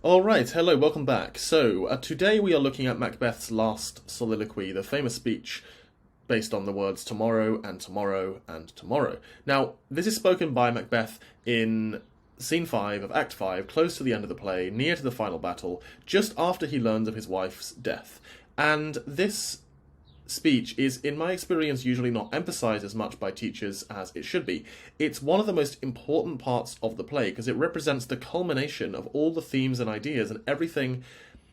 Alright, hello, welcome back. So, today we are looking at Macbeth's last soliloquy, the famous speech based on the words tomorrow and tomorrow and tomorrow. Now, this is spoken by Macbeth in Scene 5 of Act 5, close to the end of the play, near to the final battle, just after he learns of his wife's death. And this speech is, in my experience, usually not emphasized as much by teachers as it should be. It's one of the most important parts of the play because it represents the culmination of all the themes and ideas and everything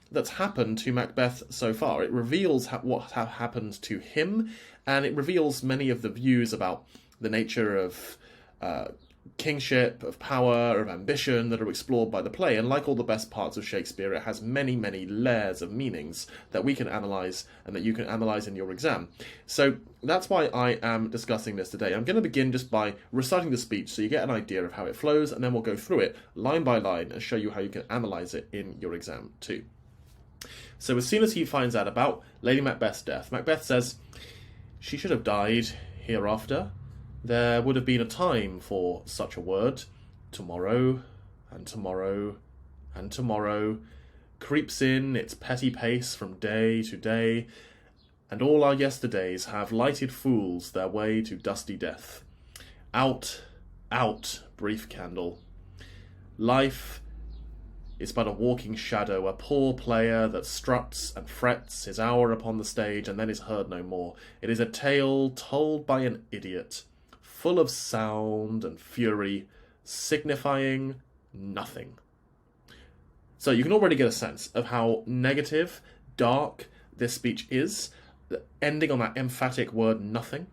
that's happened to Macbeth so far. It reveals what happened to him, and it reveals many of the views about the nature of kingship, of power, of ambition that are explored by the play. And like all the best parts of Shakespeare, it has many, many layers of meanings that we can analyse and that you can analyse in your exam. So that's why I am discussing this today. I'm going to begin just by reciting the speech so you get an idea of how it flows, and then we'll go through it line by line and show you how you can analyse it in your exam too. So as soon as he finds out about Lady Macbeth's death, Macbeth says, "She should have died hereafter. There would have been a time for such a word. Tomorrow, and tomorrow, and tomorrow, creeps in its petty pace from day to day, and all our yesterdays have lighted fools their way to dusty death. Out, out, brief candle. Life is but a walking shadow, a poor player that struts and frets his hour upon the stage and then is heard no more. It is a tale told by an idiot, full of sound and fury, signifying nothing." So you can already get a sense of how negative, dark this speech is, ending on that emphatic word nothing.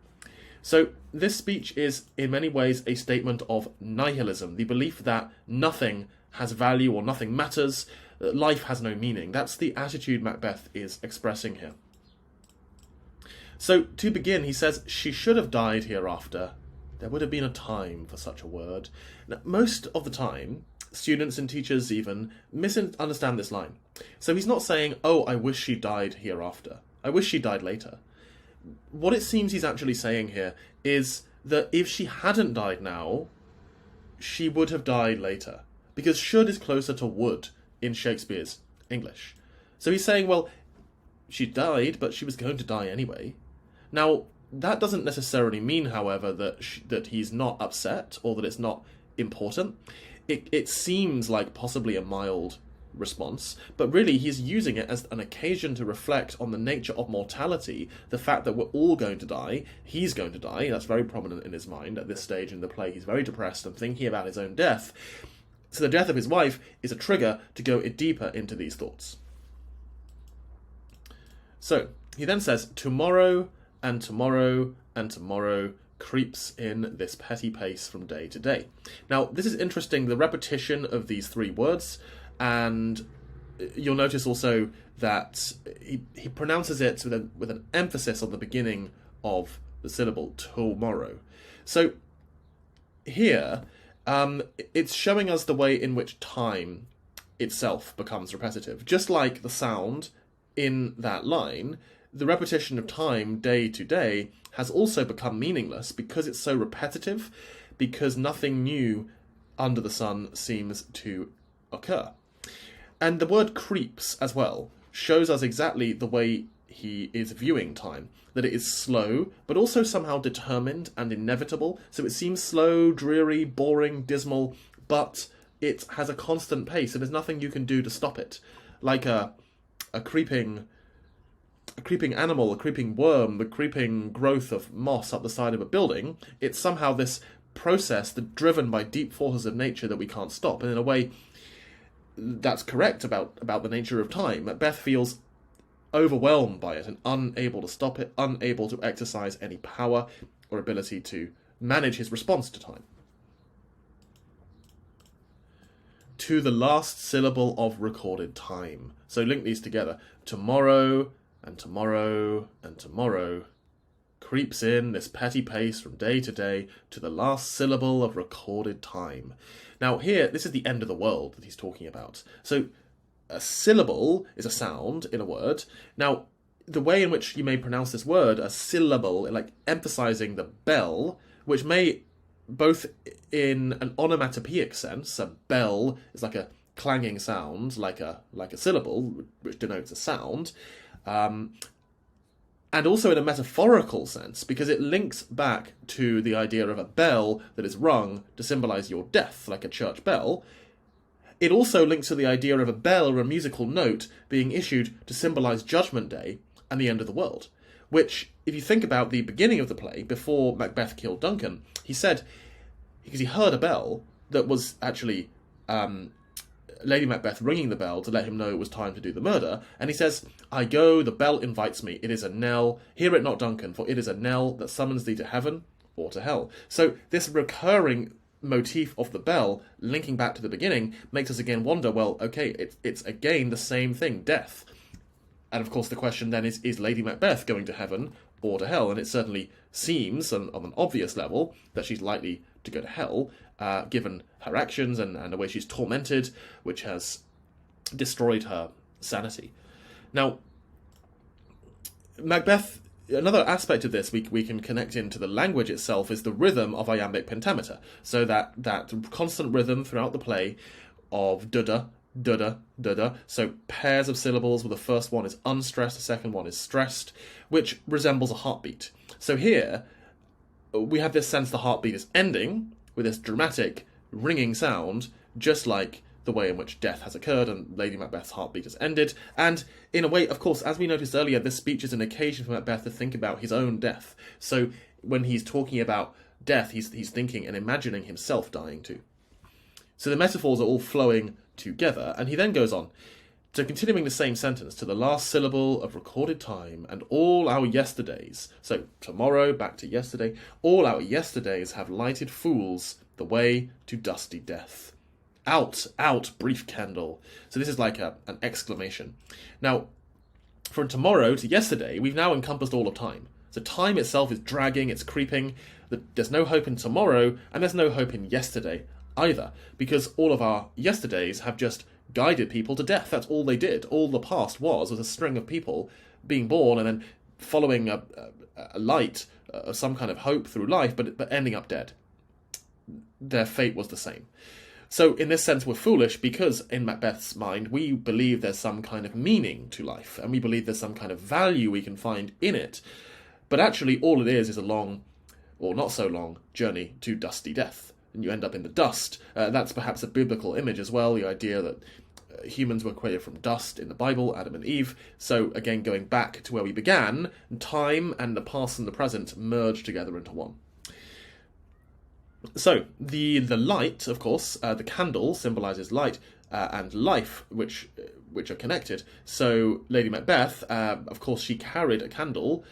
So this speech is in many ways a statement of nihilism, the belief that nothing has value or nothing matters, that life has no meaning. That's the attitude Macbeth is expressing here. So to begin, he says, "She should have died hereafter. There would have been a time for such a word." Now, most of the time, students and teachers even misunderstand this line. So he's not saying, "Oh, I wish she died hereafter. I wish she died later." What it seems he's actually saying here is that if she hadn't died now, she would have died later. Because should is closer to would in Shakespeare's English. So he's saying, well, she died, but she was going to die anyway. Now, that doesn't necessarily mean, however, that he's not upset or that it's not important. It seems like possibly a mild response, but really he's using it as an occasion to reflect on the nature of mortality, the fact that we're all going to die, he's going to die, that's very prominent in his mind at this stage in the play. He's very depressed and thinking about his own death. So the death of his wife is a trigger to go deeper into these thoughts. So he then says, "Tomorrow and tomorrow and tomorrow creeps in this petty pace from day to day." Now, this is interesting, the repetition of these three words, and you'll notice also that he pronounces it with an emphasis on the beginning of the syllable, tomorrow. So here, it's showing us the way in which time itself becomes repetitive. Just like the sound in that line, the repetition of time day to day has also become meaningless because it's so repetitive, because nothing new under the sun seems to occur. And the word creeps as well shows us exactly the way he is viewing time, that it is slow, but also somehow determined and inevitable. So it seems slow, dreary, boring, dismal, but it has a constant pace, and there's nothing you can do to stop it. Like a creeping animal, a creeping worm, the creeping growth of moss up the side of a building, it's somehow this process that's driven by deep forces of nature that we can't stop. And in a way, that's correct about the nature of time. Macbeth feels overwhelmed by it and unable to stop it, unable to exercise any power or ability to manage his response to time. To the last syllable of recorded time. So link these together. Tomorrow and tomorrow and tomorrow creeps in this petty pace from day to day to the last syllable of recorded time. Now here, this is the end of the world that he's talking about. So a syllable is a sound in a word. Now, the way in which you may pronounce this word, a syllable, like emphasizing the bell, which may both in an onomatopoeic sense. A bell is like a clanging sound, like a syllable, which denotes a sound, and also in a metaphorical sense, because it links back to the idea of a bell that is rung to symbolize your death, like a church bell. It also links to the idea of a bell or a musical note being issued to symbolize Judgment Day and the end of the world, which, if you think about the beginning of the play, before Macbeth killed Duncan, he said, because he heard a bell that was actually Lady Macbeth ringing the bell to let him know it was time to do the murder, and he says, "I go, the bell invites me, it is a knell, hear it not, Duncan, for it is a knell that summons thee to heaven or to hell." So this recurring motif of the bell, linking back to the beginning, makes us again wonder, well, okay, it's again the same thing, death. And of course the question then is Lady Macbeth going to heaven or to hell? And it certainly seems, on an obvious level, that she's likely to go to hell, given her actions and the way she's tormented, which has destroyed her sanity. Now, Macbeth, another aspect of this we can connect into the language itself is the rhythm of iambic pentameter. So that constant rhythm throughout the play of da-da, da-da, da-da. So pairs of syllables where the first one is unstressed, the second one is stressed, which resembles a heartbeat. So here, we have this sense the heartbeat is ending with this dramatic, ringing sound, just like the way in which death has occurred and Lady Macbeth's heartbeat has ended. And in a way, of course, as we noticed earlier, this speech is an occasion for Macbeth to think about his own death. So when he's talking about death, he's thinking and imagining himself dying too. So the metaphors are all flowing together, and he then goes on. So continuing the same sentence, to the last syllable of recorded time, and all our yesterdays, so tomorrow, back to yesterday, all our yesterdays have lighted fools the way to dusty death. Out, out, brief candle. So this is like an exclamation. Now, from tomorrow to yesterday, we've now encompassed all of time. So time itself is dragging, it's creeping. There's no hope in tomorrow, and there's no hope in yesterday either, because all of our yesterdays have just guided people to death. That's all they did. All the past was a string of people being born and then following a light, some kind of hope through life, but ending up dead. Their fate was the same. So in this sense, we're foolish because in Macbeth's mind, we believe there's some kind of meaning to life, and we believe there's some kind of value we can find in it. But actually, all it is a long, or not so long, journey to dusty death. And you end up in the dust. That's perhaps a biblical image as well, the idea that humans were created from dust in the Bible, Adam and Eve. So again, going back to where we began, time and the past and the present merge together into one. So the light, of course, the candle symbolises light and life, which are connected. So Lady Macbeth, of course, she carried a candle.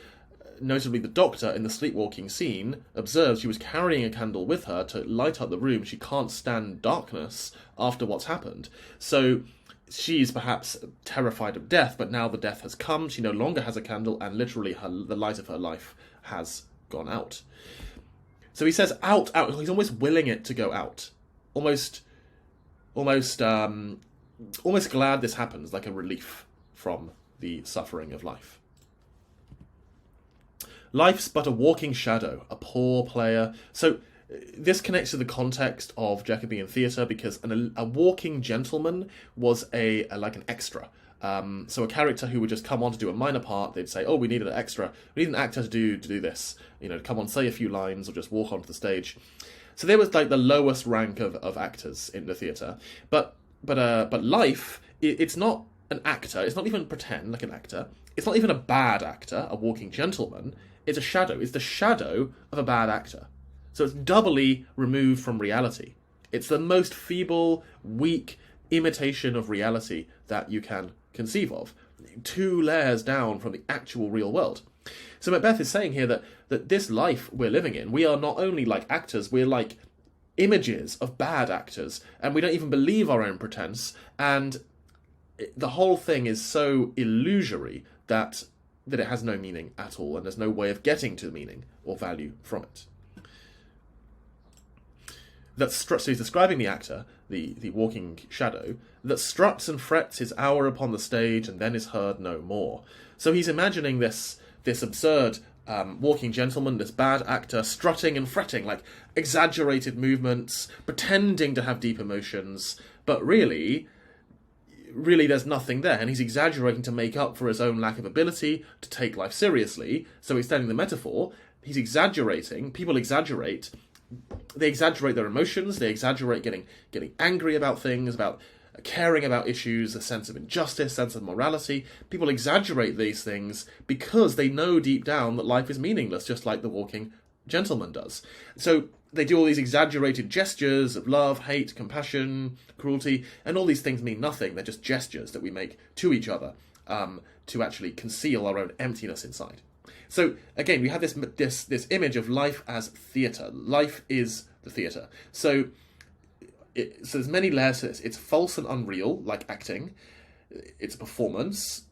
Notably, the doctor in the sleepwalking scene observes she was carrying a candle with her to light up the room. She can't stand darkness after what's happened. So she's perhaps terrified of death, but now the death has come. She no longer has a candle, and literally the light of her life has gone out. So he says, out, out. He's almost willing it to go out. Almost glad this happens, like a relief from the suffering of life. Life's but a walking shadow, a poor player. So this connects to the context of Jacobean theatre, because a walking gentleman was like an extra. So a character who would just come on to do a minor part, they'd say, oh, we need an extra. We need an actor to do this. To come on, say a few lines, or just walk onto the stage. So there was like the lowest rank of actors in the theatre. But life, it's not an actor. It's not even pretend like an actor. It's not even a bad actor, a walking gentleman. It's a shadow. It's the shadow of a bad actor. So it's doubly removed from reality. It's the most feeble, weak imitation of reality that you can conceive of. 2 layers down from the actual real world. So Macbeth is saying here that this life we're living in, we are not only like actors, we're like images of bad actors, and we don't even believe our own pretense, and the whole thing is so illusory that it has no meaning at all, and there's no way of getting to meaning or value from it. So he's describing the actor, the walking shadow, that struts and frets his hour upon the stage and then is heard no more. So he's imagining this absurd walking gentleman, this bad actor, strutting and fretting, like exaggerated movements, pretending to have deep emotions, but really there's nothing there, and he's exaggerating to make up for his own lack of ability to take life seriously. So extending the metaphor, he's exaggerating, people exaggerate, they exaggerate their emotions, they exaggerate getting angry about things, about caring about issues, a sense of injustice, sense of morality. People exaggerate these things because they know deep down that life is meaningless, just like the walking gentleman does. So they do all these exaggerated gestures of love, hate, compassion, cruelty, and all these things mean nothing. They're just gestures that we make to each other to actually conceal our own emptiness inside. So again, we have this image of life as theatre. Life is the theatre. So there's many layers to this. It's false and unreal, like acting. It's performance.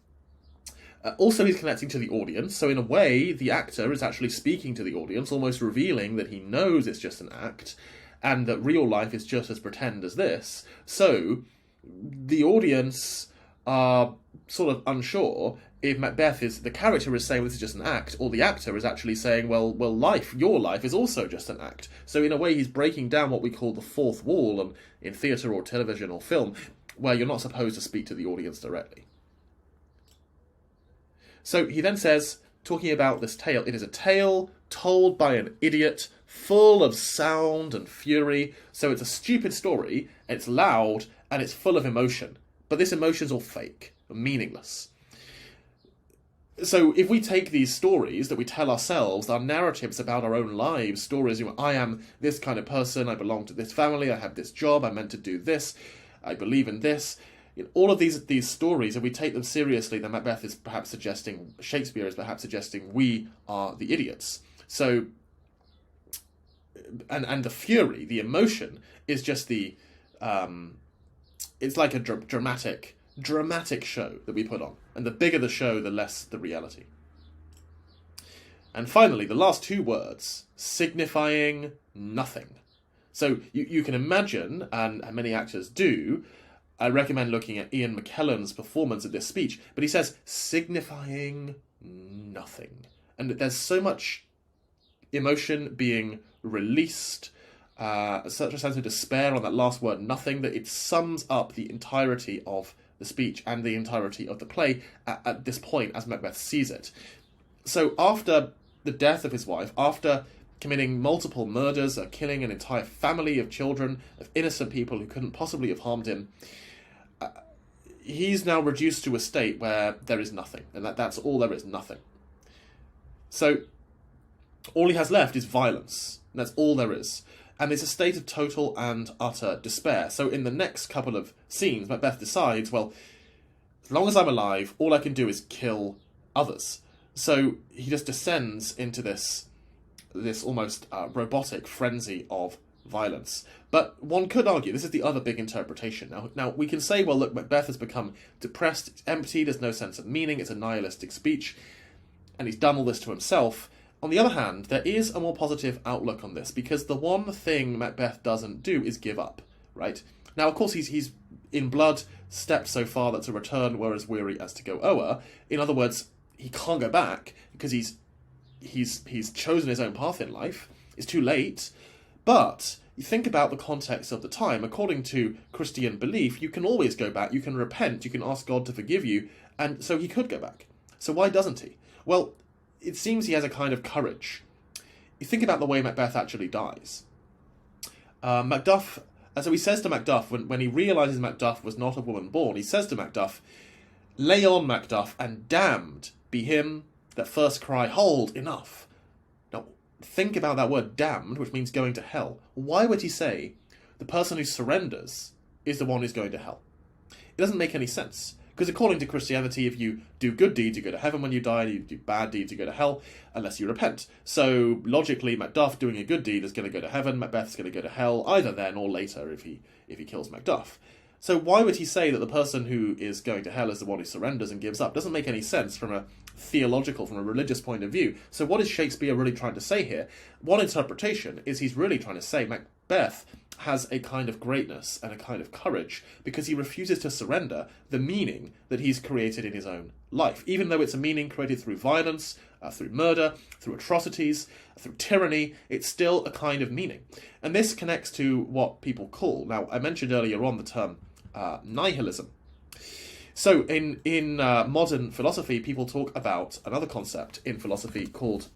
Also, he's connecting to the audience. So in a way, the actor is actually speaking to the audience, almost revealing that he knows it's just an act, and that real life is just as pretend as this. So the audience are sort of unsure if the character is saying, well, this is just an act, or the actor is actually saying, well, your life is also just an act. So in a way, he's breaking down what we call the fourth wall in theatre or television or film, where you're not supposed to speak to the audience directly. So he then says, talking about this tale, it is a tale told by an idiot, full of sound and fury. So it's a stupid story, it's loud, and it's full of emotion. But this emotion's all fake, meaningless. So if we take these stories that we tell ourselves, our narratives about our own lives, stories, I am this kind of person, I belong to this family, I have this job, I'm meant to do this, I believe in this. All of these stories, if we take them seriously, then Shakespeare is perhaps suggesting we are the idiots. So, and the fury, the emotion, is just it's like a dramatic show that we put on. And the bigger the show, the less the reality. And finally, the last two words, signifying nothing. So you can imagine, and many actors do, I recommend looking at Ian McKellen's performance of this speech, but he says, signifying nothing. And there's so much emotion being released, such a sense of despair on that last word, nothing, that it sums up the entirety of the speech and the entirety of the play at this point as Macbeth sees it. So after the death of his wife, after committing multiple murders, killing an entire family of children, of innocent people who couldn't possibly have harmed him, he's now reduced to a state where there is nothing, and that's all there is, nothing. So all he has left is violence, and that's all there is. And it's a state of total and utter despair. So in the next couple of scenes, Macbeth decides, well, as long as I'm alive, all I can do is kill others. So he just descends into this almost robotic frenzy of violence. But one could argue, this is the other big interpretation. Now we can say, well, look, Macbeth has become depressed, it's empty, there's no sense of meaning, it's a nihilistic speech, and he's done all this to himself. On the other hand, there is a more positive outlook on this, because the one thing Macbeth doesn't do is give up, right? Now, of course, he's in blood stepped so far that to return were as weary as to go o'er. In other words, he can't go back, because he's chosen his own path in life. It's too late. But you think about the context of the time. According to Christian belief, you can always go back, you can repent, you can ask God to forgive you, and so he could go back. So why doesn't he? Well, it seems he has a kind of courage. You think about the way Macbeth actually dies. Macduff, so he says to Macduff, when he realises Macduff was not a woman born, he says to Macduff, "Lay on, Macduff, and damned be him that first cry, hold, enough." Now, think about that word damned, which means going to hell. Why would he say the person who surrenders is the one who's going to hell? It doesn't make any sense. Because according to Christianity, if you do good deeds, you go to heaven when you die, and you do bad deeds, you go to hell, unless you repent. So, logically, Macduff doing a good deed is going to go to heaven, Macbeth's going to go to hell, either then or later if he kills Macduff. So why would he say that the person who is going to hell is the one who surrenders and gives up? Doesn't make any sense from a theological, from a religious point of view. So what is Shakespeare really trying to say here? One interpretation is he's really trying to say Macbeth has a kind of greatness and a kind of courage because he refuses to surrender the meaning that he's created in his own life. Even though it's a meaning created through violence, through murder, through atrocities, through tyranny, it's still a kind of meaning. And this connects to what people call, now I mentioned earlier on the term nihilism. So in modern philosophy, people talk about another concept in philosophy called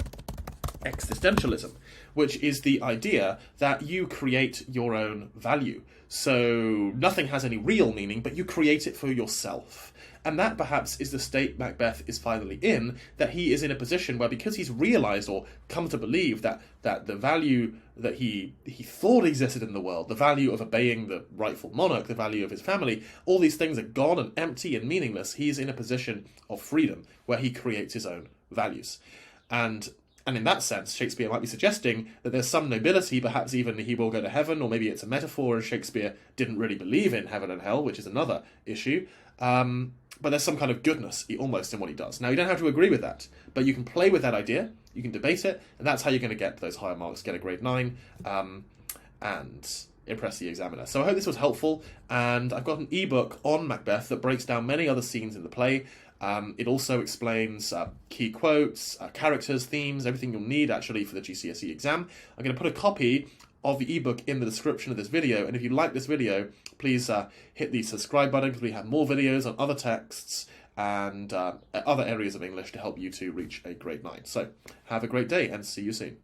existentialism, which is the idea that you create your own value. So nothing has any real meaning, but you create it for yourself. And that perhaps is the state Macbeth is finally in, that he is in a position where, because he's realised or come to believe that the value that he thought existed in the world, the value of obeying the rightful monarch, the value of his family, all these things are gone and empty and meaningless. He's in a position of freedom where he creates his own values. And in that sense, Shakespeare might be suggesting that there's some nobility, perhaps even he will go to heaven, or maybe it's a metaphor and Shakespeare didn't really believe in heaven and hell, which is another issue. But there's some kind of goodness almost in what he does. Now, you don't have to agree with that, but you can play with that idea, you can debate it, and that's how you're going to get those higher marks, get a grade 9, and impress the examiner. So I hope this was helpful, and I've got an ebook on Macbeth that breaks down many other scenes in the play. It also explains key quotes, characters, themes, everything you'll need actually for the GCSE exam. I'm going to put a copy of the ebook in the description of this video, and if you like this video, please hit the subscribe button, because we have more videos on other texts and other areas of English to help you to reach a grade 9. So have a great day and see you soon.